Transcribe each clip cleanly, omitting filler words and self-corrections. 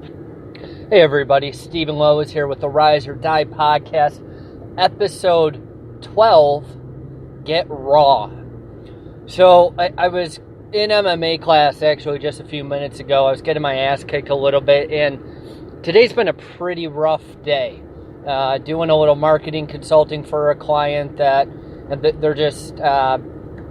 Hey everybody, Stephen Lowisz here with the Rise or Die podcast, episode 12, Get Raw. So I was in MMA class actually just a few minutes ago. I was getting my ass kicked a little bit, and today's been a pretty rough day. Doing a little marketing consulting for a client that they're just,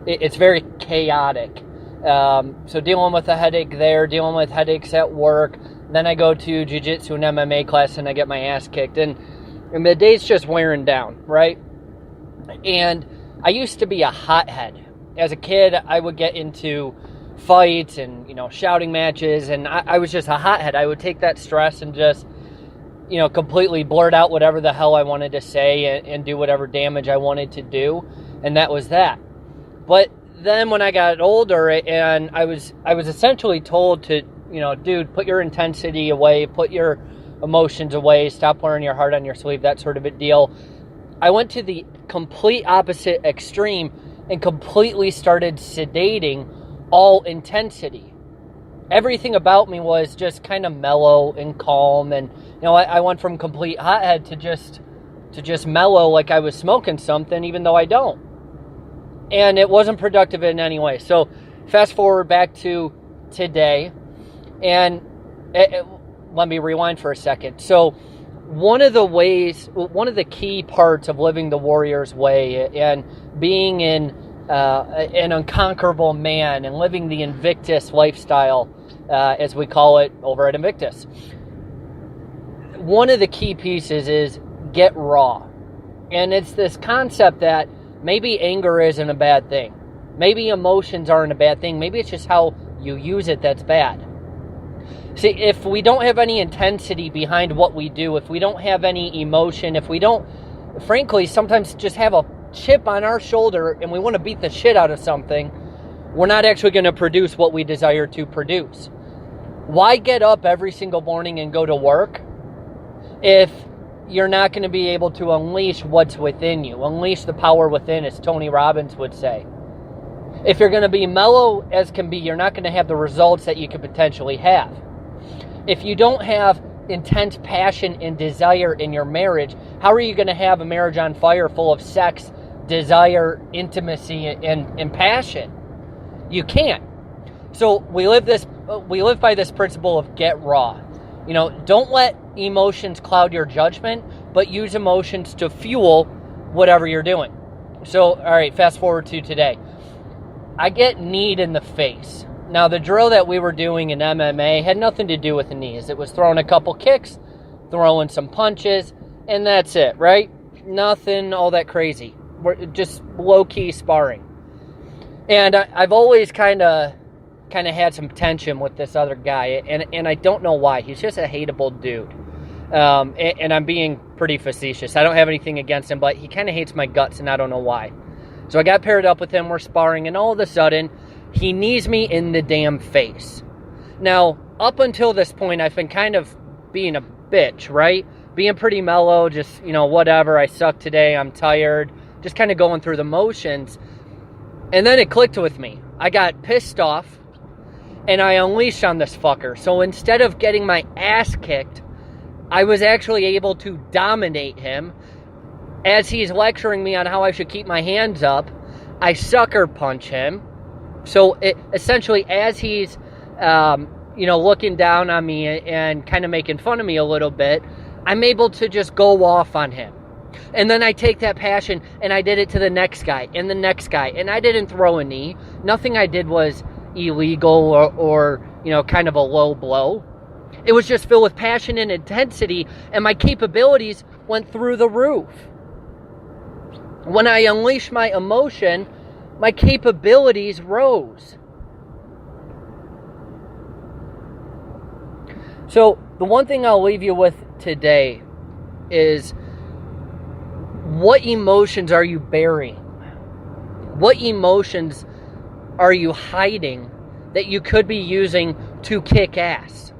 it's very chaotic. So dealing with a headache there, dealing with headaches at work. Then I go to jiu-jitsu and MMA class and I get my ass kicked. And the day's just wearing down, right? And I used to be a hothead. As a kid, I would get into fights and, shouting matches. And I was just a hothead. I would take that stress and just, completely blurt out whatever the hell I wanted to say and do whatever damage I wanted to do. And that was that. But then when I got older and I was essentially told to, dude, put your intensity away, put your emotions away, stop wearing your heart on your sleeve, that sort of a deal. I went to the complete opposite extreme and completely started sedating all intensity. Everything about me was just kind of mellow and calm, and I went from complete hothead to just mellow, like I was smoking something, even though I don't. And it wasn't productive in any way. So fast forward back to today. And let me rewind for a second. So one of the key parts of living the warrior's way and being an unconquerable man and living the Invictus lifestyle, as we call it over at Invictus, one of the key pieces is get raw. And it's this concept that maybe anger isn't a bad thing. Maybe emotions aren't a bad thing. Maybe it's just how you use it that's bad. See, if we don't have any intensity behind what we do, if we don't have any emotion, if we don't, frankly, sometimes just have a chip on our shoulder and we want to beat the shit out of something, we're not actually going to produce what we desire to produce. Why get up every single morning and go to work if you're not going to be able to unleash what's within you? Unleash the power within, as Tony Robbins would say. If you're going to be mellow as can be, you're not going to have the results that you could potentially have. If you don't have intense passion and desire in your marriage, how are you going to have a marriage on fire full of sex, desire, intimacy, and passion? You can't. So we live by this principle of get raw. Don't let emotions cloud your judgment, but use emotions to fuel whatever you're doing. So, all right, fast forward to today. I get kneed in the face. Now, the drill that we were doing in MMA had nothing to do with the knees. It was throwing a couple kicks, throwing some punches, and that's it, right? Nothing all that crazy. We're just low-key sparring. And I've always kind of had some tension with this other guy, and I don't know why. He's just a hateable dude. And I'm being pretty facetious. I don't have anything against him, but he kind of hates my guts, and I don't know why. So I got paired up with him, we're sparring, and all of a sudden, he knees me in the damn face. Now, up until this point, I've been kind of being a bitch, right? Being pretty mellow, just, whatever, I suck today, I'm tired, just kind of going through the motions. And then it clicked with me. I got pissed off, and I unleashed on this fucker. So instead of getting my ass kicked, I was actually able to dominate him. As he's lecturing me on how I should keep my hands up, I sucker punch him. So essentially, as he's, looking down on me and kind of making fun of me a little bit, I'm able to just go off on him. And then I take that passion and I did it to the next guy and the next guy. And I didn't throw a knee. Nothing I did was illegal or kind of a low blow. It was just filled with passion and intensity, and my capabilities went through the roof. When I unleashed my emotion, my capabilities rose. So the one thing I'll leave you with today is, what emotions are you burying? What emotions are you hiding that you could be using to kick ass?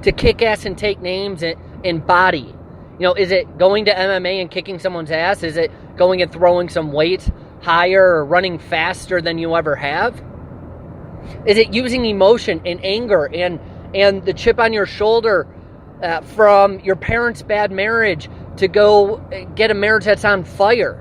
To kick ass and take names and body. Is it going to MMA and kicking someone's ass? Is it going and throwing some weights higher or running faster than you ever have? Is it using emotion and anger and the chip on your shoulder from your parents' bad marriage to go get a marriage that's on fire.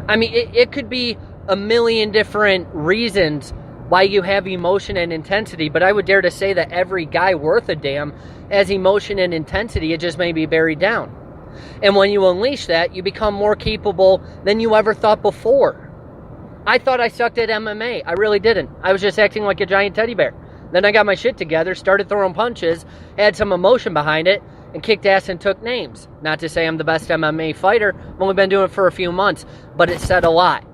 I mean, it could be a million different reasons why you have emotion and intensity, but I would dare to say that every guy worth a damn has emotion and intensity. It just may be buried down. And when you unleash that, you become more capable than you ever thought before. I thought I sucked at MMA. I really didn't. I was just acting like a giant teddy bear. Then I got my shit together, started throwing punches, had some emotion behind it, and kicked ass and took names. Not to say I'm the best MMA fighter. I've only been doing it for a few months, but it said a lot.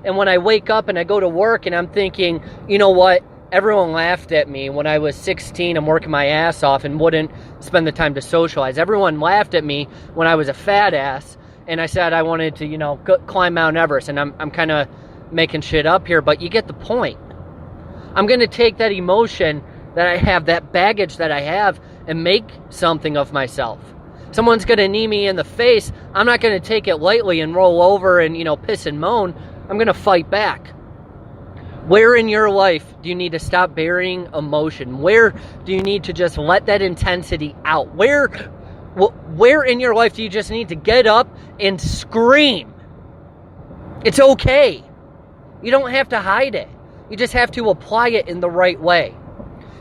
And when I wake up and I go to work and I'm thinking, you know what? Everyone laughed at me when I was 16 and working my ass off and wouldn't spend the time to socialize. Everyone laughed at me when I was a fat ass and I said I wanted to, climb Mount Everest. And I'm kind of making shit up here, but you get the point. I'm going to take that emotion that I have, that baggage that I have, and make something of myself. Someone's going to knee me in the face. I'm not going to take it lightly and roll over and, piss and moan. I'm going to fight back. Where in your life do you need to stop burying emotion? Where do you need to just let that intensity out? Where in your life do you just need to get up and scream? It's okay. You don't have to hide it. You just have to apply it in the right way.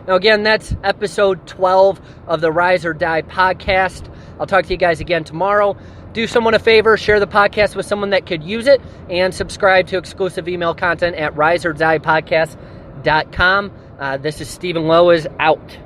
Now, again, that's episode 12 of the Rise or Die podcast. I'll talk to you guys again tomorrow. Do someone a favor, share the podcast with someone that could use it, and subscribe to exclusive email content at riseordiepodcast.com. This is Stephen Lowisz, out.